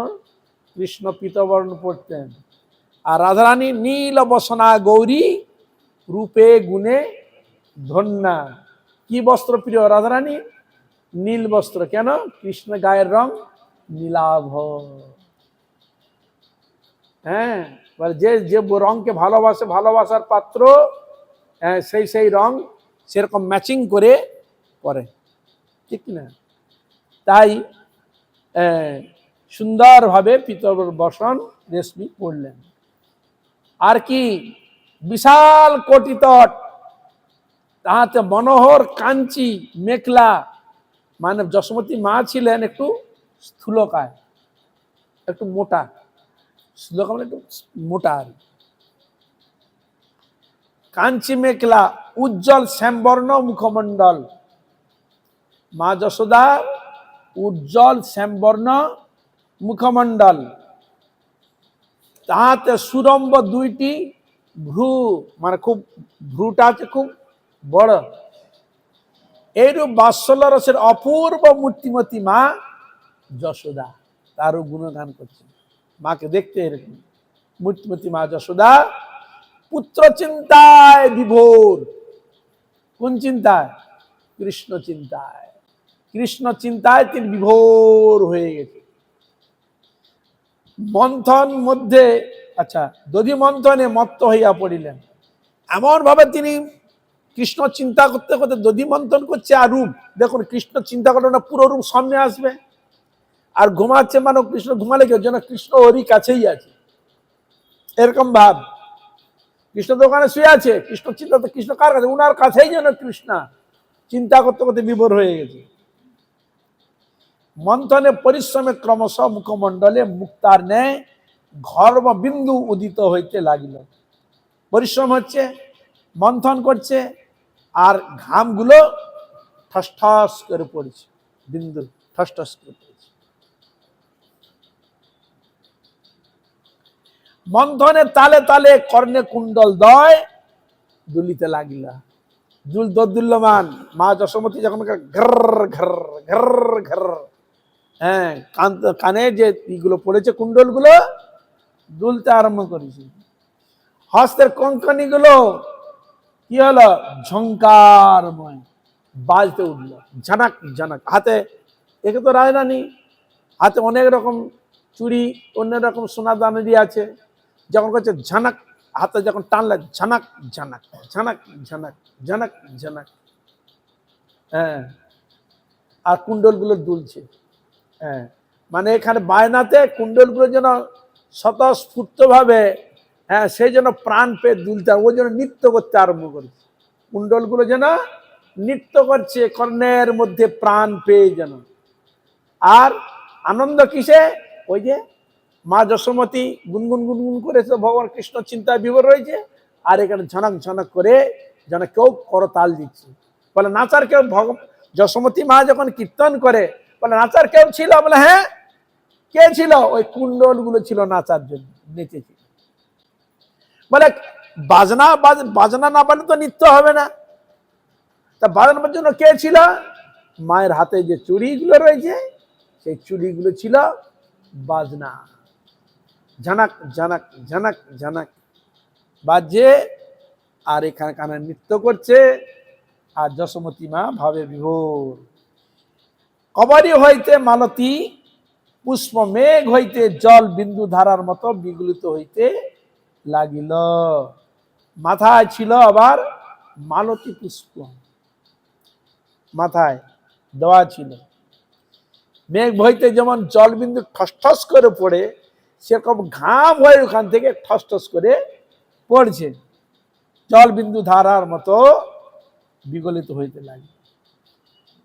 কৃষ্ণ পীতবর্ণ পরতেন। আর রাধারানী নীল বসনা গৌরী রূপে গুণে ধন্যা। কি বস্ত্র প্রিয় রাধারানী? নীল বস্ত্র। কেন? কৃষ্ণ গায়ের রং নীলাভ। যে যে রংকে ভালোবাসে, ভালোবাসার পাত্র, সেই রং সেরকম ম্যাচিং করে পরে, ঠিক না? তাই সুন্দরভাবে পীতবর্ণ বসন রেশমি পড়লেন। আর কি? বিশাল কোটিতট, তাহাতে মনোহর কাঞ্চি মেখলা। মানে যশোমতী মা ছিলেন একটু স্থূলকায়, একটু মোটা, স্থূলকায় মানে একটু মোটা। আর কাঞ্চি মেখলা, উজ্জ্বল শ্যামবর্ণ মুখমণ্ডল। মা যশোদা উজ্জ্বল শ্যামবর্ণ মুখমণ্ডল, তাহাতে সুরম্ব দুইটি ভ্রু, মানে খুব ভ্রুটা আছে খুব বড়। এইরূপ বাৎসল্য রসের অপূর্ব মূর্তিমতী মা যশোদা, তারও গুণগান করছে। মাকে দেখতে এরকম মূর্তিমতী মা যশোদা পুত্র চিন্তায় বিভোর। কোন চিন্তায়? কৃষ্ণ চিন্তায়। কৃষ্ণ চিন্তায় তিনি বিভোর হয়ে গেছে। মন্থন মধ্যে, আচ্ছা, দধি মন্থনে মত্ত হইয়া পড়িলেন। এমন ভাবে তিনি কৃষ্ণ চিন্তা করতে করতে দধি মন্থন করছে। আর রূপ দেখুন, কৃষ্ণ চিন্তা করলে না পুরো রূপ সামনে আসবে। আর ঘুমাচ্ছে, মানে কৃষ্ণ ঘুমালে কেউ যেন কৃষ্ণ ওরই কাছেই আছে, এরকম ভাব। কৃষ্ণ তো ওখানে শুয়ে আছে, কৃষ্ণ চিন্তা তো কৃষ্ণ কার কাছে? উনার কাছেই যেন কৃষ্ণ চিন্তা করতে করতে বিভোর হয়ে গেছে। মন্থনে পরিশ্রমে ক্রমশ মুখমণ্ডলে মুক্তার ন্যায় ঘর্ম বিন্দু উদিত হইতে লাগিল। পরিশ্রম হচ্ছে, মন্থন করছে, আর ঘামগুলো ঠস ঠস করে পড়ছে, বিন্দু ঠস ঠস করে পড়ছে। মন্থনের তালে তালে কর্ণে কুণ্ডল দয় দুলিতে লাগিলা। দোদুল্যমান মা যশোমতী যখন ঘর ঘর ঘর ঘর, কানে যে ইগুলো পড়েছে, কুণ্ডল গুলো দুলতে আরম্ভ করেছে। হস্তের কঙ্কনি গুলো কি হলো? ঝঙ্কারময় বাজতে উঠল, ঝানাক ঝানাক। হাতে, একে তো রাজরানী হাতে অনেক রকম চুড়ি অন্যরকম সোনা দানেরই আছে, যখন করছে ঝানাক, হাতে যখন টানলে ঝানাক ঝানাক ঝানাক ঝানাক ঝানাক ঝানাক, হ্যাঁ, আর কুণ্ডলগুলো দুলছে, হ্যাঁ, মানে এখানে বায়নাতে কুণ্ডলগুলো যেন স্বতঃস্ফূর্ত ভাবে, হ্যাঁ, সেই জন্য প্রাণ পেয়ে দুলতে, ওই জন্য নৃত্য করতে আরম্ভ করেছে, কুণ্ডলগুলো যেন নৃত্য করছে কর্ণের মধ্যে প্রাণ পেয়ে যেন। আর আনন্দ কিসে? ওই যে মা যশোমতী গুনগুন গুনগুন করেছে, ভগবান কৃষ্ণ চিন্তায় বিভোর রয়েছে, আর এখানে ঝনক ঝনক করে যেন কেউ করতাল দিচ্ছে, বলে নাচার কেউ, যশোমতী মা যখন কীর্তন করে বলে নাচার কেউ ছিল? বলে হ্যাঁ। কে ছিল? ওই কুণ্ডল গুলো ছিল নাচার জন্য, নেচেছিল। বলে বাজনা বাজনা না বাজলে তো নৃত্য হবে না, তা বাজানোর জন্য কে ছিল? মায়ের হাতে যে চুড়িগুলো রয়েছে সেই চুড়িগুলো ছিল বাজনা, ঝানাক ঝানাক ঝানাক ঝানাক বাজে, আর এখানে কানে নৃত্য করছে, আর যশোমতী মা ভাবে বিভোর। কবরী হইতে মালতী পুষ্প মেঘ হইতে জল বিন্দু ধারার মতো বিগলিত হইতে লাগিল। মাথায় ছিল আবার মালতী পুষ্প, মাথায় দেওয়া ছিল, মেঘ বইতে যেমন জল বিন্দু ঠস ঠস করে পড়ে, সেরকম ঘাম হয়ে ওখান থেকে ঠস ঠস করে পড়ছে, জল বিন্দু ধারার মতো বিগলিত হইতে লাগে।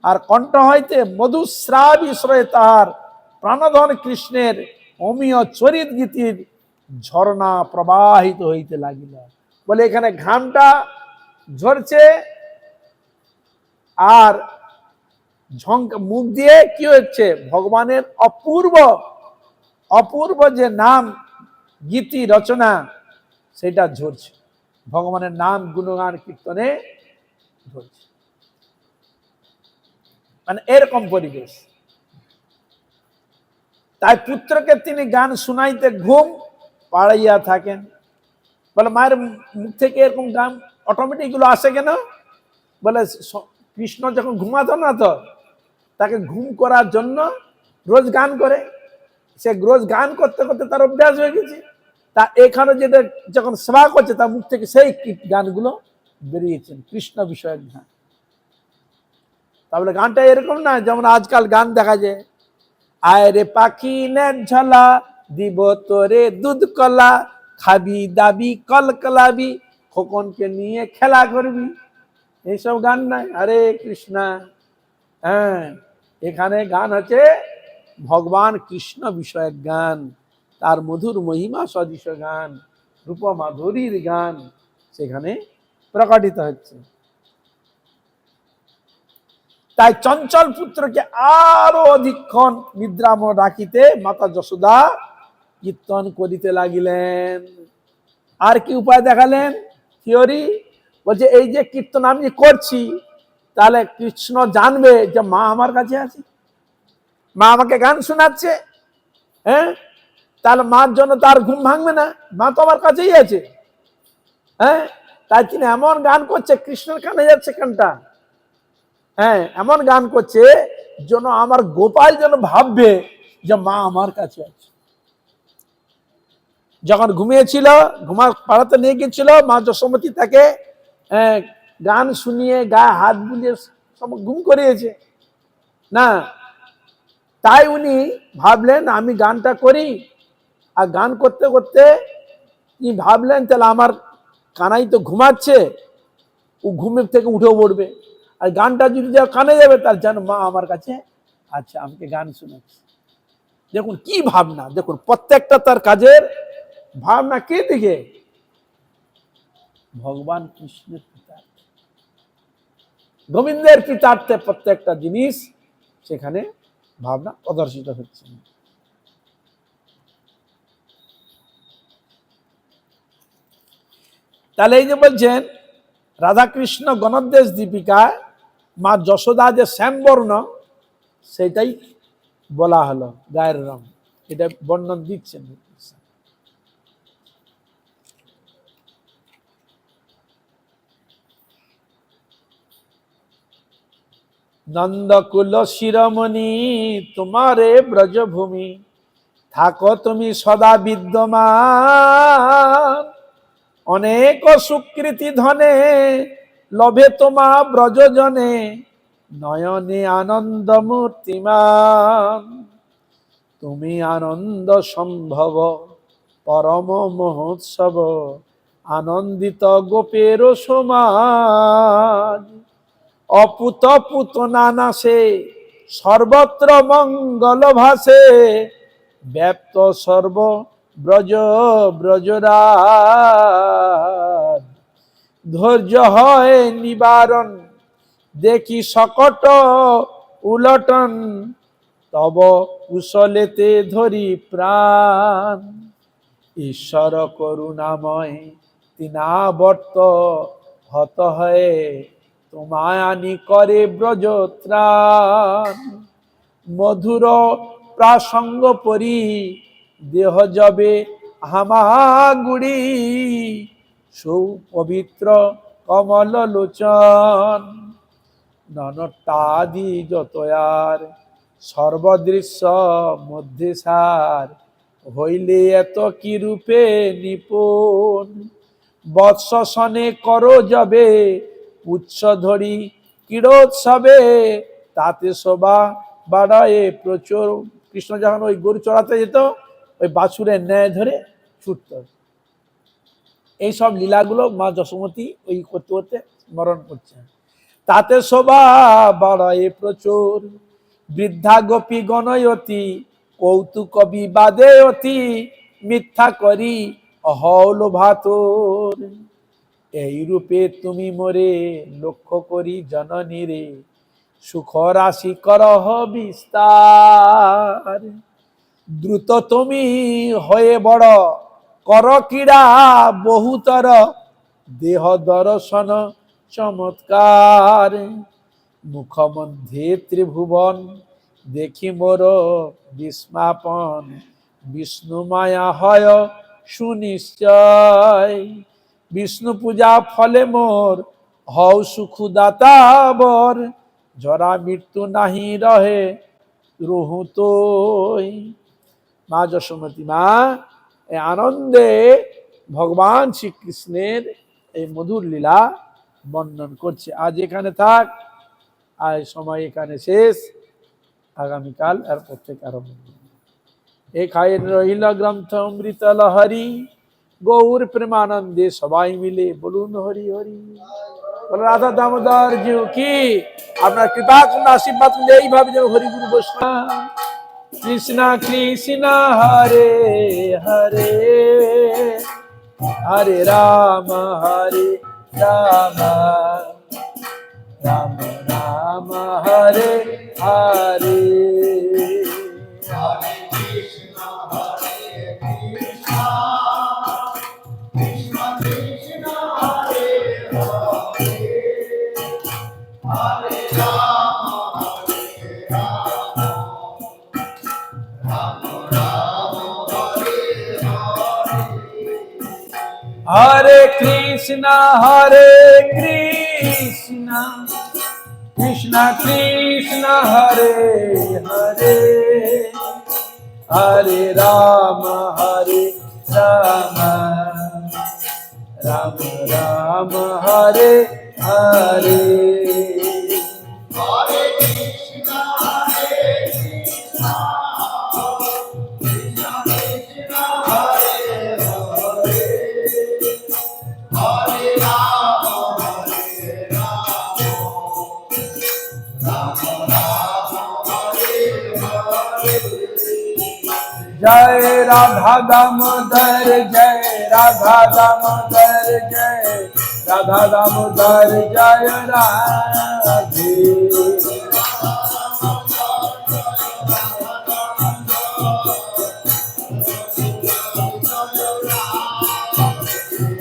আর কণ্ঠ হইতে মধুস্রাবী স্রোতে তাহার প্রাণধন কৃষ্ণের অমীয় চরিত গীতির ঝর্ণা প্রবাহিত হইতে লাগিল। বলে এখানে ঘামটা ঝরছে, আর মুখ দিয়ে কি হচ্ছে? ভগবানের অপূর্ব অপূর্ব যে নাম গীতি রচনা সেটা ঝরছে, ভগবানের নাম গুণগান কীর্তনে ঝরছে, মানে এরকম পরিবেশ। তাই পুত্রকে তিনি গান শুনাইতে ঘুম পাড়াইয়া থাকেন। বলে মায়ের মুখ থেকে এরকম গান অটোমেটিক গুলো আসে কেন? বলে কৃষ্ণ যখন ঘুমাতো না, তো তাকে ঘুম করার জন্য রোজ গান করে, সে রোজ গান করতে করতে তার অভ্যাস হয়ে গেছে, তা এখানে যেটা যখন সেবা করছে তার মুখ থেকে সেই গানগুলো বেরিয়েছেন, কৃষ্ণ বিষয়ক গান। তাহলে গানটা এরকম না যেমন আজকাল গান দেখা যায়, আয় রে পাখি নেট ঝলা দিব তোরে দুধ কলা, খাবি দাবি কলকলাবি, খোকনকে নিয়ে খেলা করবি, এইসব গান নাই। আরে কৃষ্ণা, হ্যাঁ, এখানে গান হচ্ছে ভগবান কৃষ্ণ বিষয়ক গান, তার মধুর মহিমা সদৃশ গান, রূপ মাধুরীর গান সেখানে প্রকটিত হচ্ছে। তাই চঞ্চল পুত্রকে আরো অধিকক্ষণ নিদ্রাম রাখিতে মাতা যশোদা কীর্তন করিতে লাগিলেন। আর কি উপায় দেখালেন? থিওরি বলছে, এই যে কীর্তন আমি করছি, তাহলে কৃষ্ণ জানবে যে মা আমার কাছে আছে, মা আমাকে গান শোনাচ্ছে, হ্যাঁ, তাহলে মার জন্য তার ঘুম ভাঙবে না, মা তো আমার কাছেই আছে, হ্যাঁ। তাই তিনি এমন গান করছে, কৃষ্ণের কানে যাচ্ছে কানটা, হ্যাঁ, এমন গান করছে যেন আমার গোপাল যেন ভাববে যে মা আমার কাছে আছে। যখন ঘুমিয়েছিল, পাড়াতে নিয়ে গেছিল, মা যশোমতী তাকে গান শুনিয়ে গায়ে হাত বুলিয়ে সব ঘুম করিয়েছে না, তাই উনি ভাবলেন আমি গানটা করি, আর গান করতে করতে তিনি ভাবলেন তাহলে আমার কানাই তো ঘুমাচ্ছে, ও ঘুমের থেকে উঠেও পড়বে, আর গানটা যদি যা কানে যাবে তার যেন মা আমার কাছে আচ্ছা আমাকে গান শোনাচ্ছে। দেখুন কি ভাবনা, দেখুন প্রত্যেকটা তার কাজের ভাবনা কে দিকে? ভগবান কৃষ্ণের পিতার্থে, গোবিন্দের পিতার্থে প্রত্যেকটা জিনিস সেখানে ভাবনা প্রদর্শিত হচ্ছে। তাহলে এই যে বলছেন রাধাকৃষ্ণ গণদ্দেশ দীপিকায় মা যশোদা যে শ্যামবর্ণ, সেটাই বলা হলো গায়ের রং, এটা বর্ণন দিচ্ছেন। নন্দকুল শিরোমণি তোমারে ব্রজভূমি, থাকো তুমি সদা বিদ্যমান, অনেক সুকৃতি ধনে লভে তোমা ব্রজজনে, নয়নে আনন্দ মূর্তিমান। তুমি আনন্দ সম্ভব পরম মহোৎসব, আনন্দিত গোপের সমাজ। অপুত পুতনা নাশে সর্বত্র মঙ্গল ভাসে, ব্যাপ্ত সর্ব ব্রজ ব্রজরাজ। ধৈর্য হয় নিবারণ দেখি সকট উলটন, তব কুশলেতে ধরি প্রাণ। ঈশ্বর করুণাময় তিনাবর্ত হত হয়ে, তোমায় আনি করে ব্রজত্রাণ। মধুর প্রাসঙ্গ পরি দেহ যবে হামাগুড়ি, সুপবিত্র কমল লোচন। ননটাদি যতয়ার সর্বদৃশ্য মধ্যে সার, হইলে এত কি রূপে নিপুণ। বৎসনে করো যবে উচ্চ ধরি ক্রীড়োৎসবে, তাতে শোভা বাড়ায় প্রচুর। কৃষ্ণ যখন ওই গরু চড়াতে যেত, ওই বাছুরের ন্যায় ধরে ছুটত। এইসব লীলাগুলো মা যশোমতী ওই করতে করতে স্মরণ করছে। তাতে শোভা বাড়ায় প্রচুর, বৃদ্ধা গোপী গণয়তি কৌতুক বিবাদে অতি, মিথ্যা করি হল ভাতুর। এই রূপে তুমি মোরে লক্ষ্য করি জননী রে, সুখ রাশি করহ বিস্তার। দ্রুত তুমি হয়ে বড় কর ক্রীড়া বহুতর, দেহ দর্শন চমৎকার। মুখ মধ্যে ত্রিভুবন দেখি মোর বিস্মাপন, বিষ্ণু মায়া হয় সুনিশ্চয়। বিষ্ণু পূজা ফলে মোর হও সুখদাতা বর, জরা মৃত্যু নাহি রহে রহু তোই। মা যশোমতী মা এই আনন্দে ভগবান শ্রীকৃষ্ণের এই মধুর লীলা বর্ণন করছে। আজ এখানে থাক, আজ সময় এখানে শেষ, আগামীকাল আর প্রত্যেক আরম্ভ। এখানে রহিল গ্রন্থ অমৃত লহরী, গৌর প্রেমানন্দে সবাই মিলে বলুন হরি হরি। রাধা দামোদর জিউ কি, আপনার কৃপা করুন আশীর্বাদ করুন, এইভাবে যেন হরি গুরু বৈষ্ণব। কৃষ্ণ কৃষ্ণ হরে হরে, হরে রাম রাম, রাম রাম হরে হরে। হরে কৃষ্ণ কৃষ্ণ কৃষ্ণ হরে হরে, হরে রাম রাম, রাম রাম হরে হরে। जय राधा दामोदर, जय राधा दामोदर, जय राधा दामोदर, जय राधे।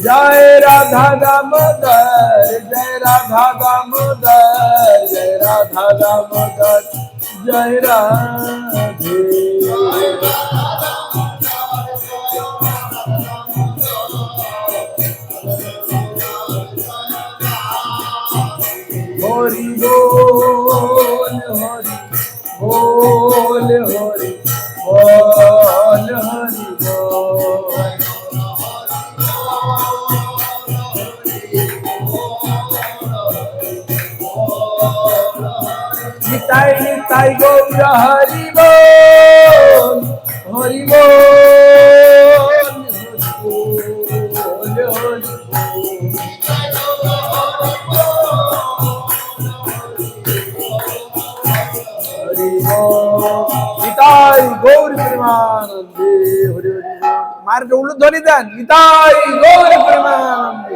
जय राधा दामोदर, जय राधा दामोदर, जय राधा दामोदर, जय राधे। हरि बोल हरि बोल, हरि बोल নিতাই নিতাই গৌর হরি বল, হরি বল, হরি বল, হরি বল। নিতাই গৌর প্রেমানন্দে, হরি হরি বল। মায়ের উল্লু ধ্বনি দেন, নিতাই গৌর প্রেমানন্দে।